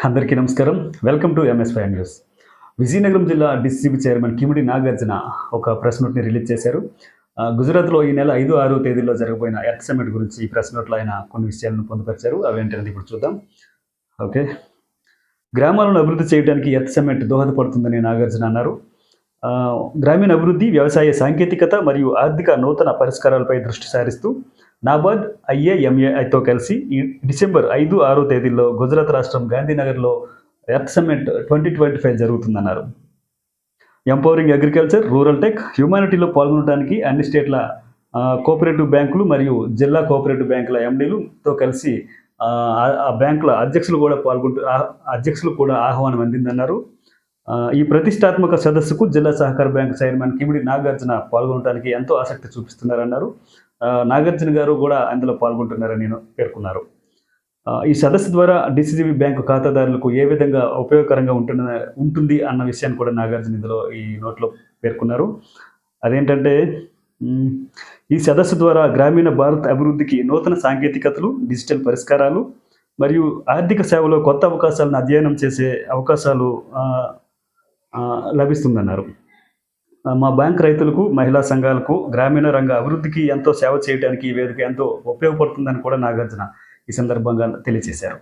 అందరికీ నమస్కారం. Welcome to MS5 news. Vizianagaram జిల్లా డీసీసీబీ చైర్మన్ కిమిడి నాగార్జున ఒక ప్రెస్ నోట్ని రిలీజ్ చేశారు. గుజరాత్లో ఈ నెల 5, 6 తేదీల్లో జరగబోయిన ఎర్త్ సమ్మిట్ గురించి ఈ ప్రెస్ నోట్లో ఆయన కొన్ని విషయాలను పొందుపరిచారు. అవేంటనేది ఇప్పుడు చూద్దాం. ఓకే, గ్రామాలను అభివృద్ధి చేయడానికి ఎర్త్ సమ్మిట్ దోహదపడుతుందని నాగార్జున అన్నారు. గ్రామీణ అభివృద్ధి, వ్యవసాయ సాంకేతికత మరియు ఆర్థిక నూతన పరిష్కారాలపై దృష్టి సారిస్తూ నాబార్డ్, IAMAIతో కలిసి ఈ డిసెంబర్ 5, 6 తేదీల్లో గుజరాత్ రాష్ట్రం గాంధీనగర్లో ఎర్త్ సమ్మిట్ 2025 జరుగుతుందన్నారు. ఎంపవరింగ్ అగ్రికల్చర్, రూరల్ టెక్, హ్యూమానిటీలో పాల్గొనడానికి అన్ని స్టేట్ల కోఆపరేటివ్ బ్యాంకులు మరియు జిల్లా కోఆపరేటివ్ బ్యాంకుల MDలతో కలిసి ఆ బ్యాంకుల అధ్యక్షులు కూడా ఆహ్వానం అందిందన్నారు. ఈ ప్రతిష్టాత్మక సదస్సుకు జిల్లా సహకార బ్యాంక్ చైర్మన్ కిమిడి నాగార్జున పాల్గొనడానికి ఎంతో ఆసక్తి చూపిస్తున్నారన్నారు. నాగార్జున గారు కూడా అందులో పాల్గొంటున్నారని పేర్కొన్నారు. ఈ సదస్సు ద్వారా డీసీసీబీ బ్యాంకు ఖాతాదారులకు ఏ విధంగా ఉపయోగకరంగా ఉంటుంది అన్న విషయాన్ని కూడా నాగార్జున ఇందులో ఈ నోట్లో పేర్కొన్నారు. అదేంటంటే, ఈ సదస్సు ద్వారా గ్రామీణ భారత్ అభివృద్ధికి నూతన సాంకేతికతలు, డిజిటల్ పరిష్కారాలు మరియు ఆర్థిక సేవలో కొత్త అవకాశాలను అధ్యయనం చేసే అవకాశాలు లభిస్తుందన్నారు. మా బ్యాంక్ రైతులకు, మహిళా సంఘాలకు, గ్రామీణ రంగ అభివృద్ధికి ఎంతో సేవ చేయడానికి ఈ వేదిక ఎంతో ఉపయోగపడుతుందని కూడా నాగార్జున ఈ సందర్భంగా తెలియజేశారు.